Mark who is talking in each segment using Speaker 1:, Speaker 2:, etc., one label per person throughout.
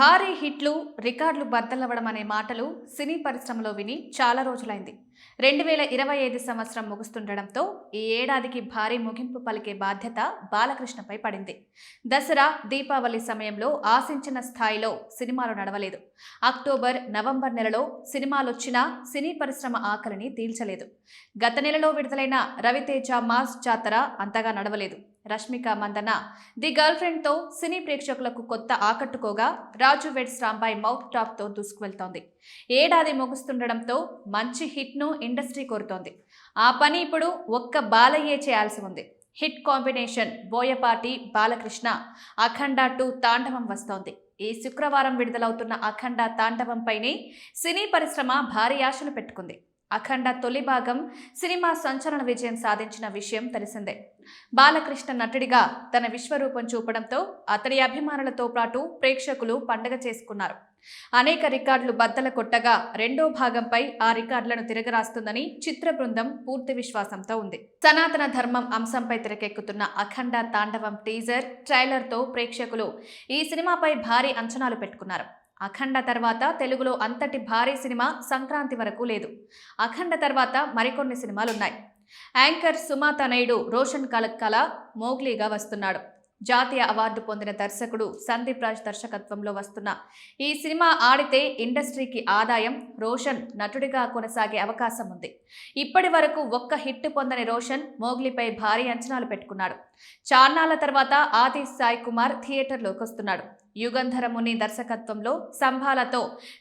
Speaker 1: భారీ హిట్లు, రికార్డులు బద్దలవ్వడం అనే మాటలు సినీ పరిశ్రమలో విని చాలా రోజులైంది. 2025 సంవత్సరం ముగుస్తుండడంతో ఈ ఏడాదికి భారీ ముగింపు పలికే బాధ్యత బాలకృష్ణపై పడింది. దసరా, దీపావళి సమయంలో ఆశించిన స్థాయిలో సినిమాలు నడవలేదు. అక్టోబర్, నవంబర్ నెలలో సినిమాలొచ్చినా సినీ పరిశ్రమ ఆకలిని తీల్చలేదు. గత నెలలో విడుదలైన రవితేజ మాస్ జాతర అంతగా నడవలేదు. Rashmika Mandanna the girlfriend తో సినీ ప్రేక్షకులకు కొత్త ఆకట్టుకోగా, Raju weds Rambai mouth talk తో దూసుకువెళ్తోంది. ఏడాది ముగుస్తుండడంతో మంచి హిట్ ను ఇండస్ట్రీ కోరుతోంది. ఆ పని ఇప్పుడు ఒక్క బాలయ్యే చేయాల్సి ఉంది. హిట్ కాంబినేషన్ బోయపాటి బాలకృష్ణ అఖండ 2 తాండవం వస్తోంది. ఈ శుక్రవారం విడుదలవుతున్న అఖండ తాండవంపైనే సినీ పరిశ్రమ భారీ ఆశలు పెట్టుకుంది. అఖండ తొలి భాగం సినిమా సంచలన విజయం సాధించిన విషయం తెలిసిందే. బాలకృష్ణ నటుడిగా తన విశ్వరూపం చూపడంతో అతడి అభిమానులతో పాటు ప్రేక్షకులు పండగ చేసుకున్నారు. అనేక రికార్డులు బద్దల కొట్టగా రెండో భాగంపై ఆ రికార్డులను తిరగరాస్తుందని చిత్ర బృందం పూర్తి విశ్వాసంతో ఉంది. సనాతన ధర్మం అంశంపై తెరకెక్కుతున్న అఖండ తాండవం టీజర్, ట్రైలర్తో ప్రేక్షకులు ఈ సినిమాపై భారీ అంచనాలు పెట్టుకున్నారు. అఖండ తర్వాత తెలుగులో అంతటి భారీ సినిమా సంక్రాంతి వరకు లేదు. అఖండ తర్వాత మరికొన్ని సినిమాలున్నాయి. యాంకర్ సుమా తనయుడు రోషన్ కల మోగ్లీగా వస్తున్నాడు. జాతీయ అవార్డు పొందిన దర్శకుడు సందీప్ రాజ్ దర్శకత్వంలో వస్తున్న ఈ సినిమా ఆడితే ఇండస్ట్రీకి ఆదాయం. రోషన్ నటుడిగా కొనసాగే అవకాశం ఉంది. ఇప్పటి వరకు ఒక్క హిట్ పొందని రోషన్ మోగ్లీపై భారీ అంచనాలు పెట్టుకున్నాడు. చాన్నాళ్ల తర్వాత ఆది సాయి కుమార్ థియేటర్లోకి వస్తున్నాడు. యుగంధర ముని దర్శకత్వంలో సంభాలతో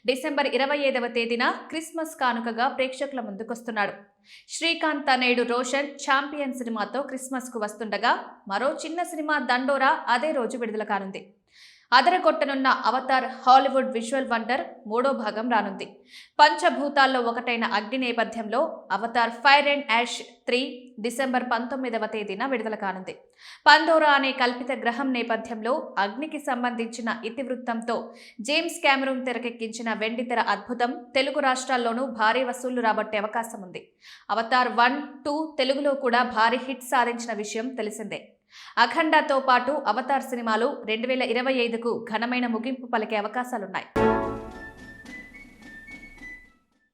Speaker 1: డిసెంబర్ 25వ తేదీన క్రిస్మస్ కానుకగా ప్రేక్షకుల ముందుకొస్తున్నాడు. శ్రీకాంత్ తనయుడు రోషన్ ఛాంపియన్ సినిమాతో క్రిస్మస్ కు వస్తుండగా, మరో చిన్న సినిమా దండోరా అదే రోజు విడుదల కానుంది. అదరగొట్టనున్న అవతార్ హాలీవుడ్ విజువల్ వండర్ 3వ భాగం రానుంది. పంచభూతాల్లో ఒకటైన అగ్ని నేపథ్యంలో Avatar fire and ash 3 December 19వ తేదీన విడుదల కానుంది. పండోరా అనే కల్పిత గ్రహం నేపథ్యంలో అగ్నికి సంబంధించిన ఇతివృత్తంతో జేమ్స్ కెమెరూన్ తెరకెక్కించిన వెండితెర అద్భుతం తెలుగు రాష్ట్రాల్లోనూ భారీ వసూళ్లు రాబట్టే అవకాశం ఉంది. అవతార్ 1, 2 తెలుగులో కూడా భారీ హిట్ సాధించిన విషయం తెలిసిందే. అఖండతో పాటు అవతార్ సినిమాలు 2025కు ఘనమైన ముగింపు పలికే అవకాశాలున్నాయి.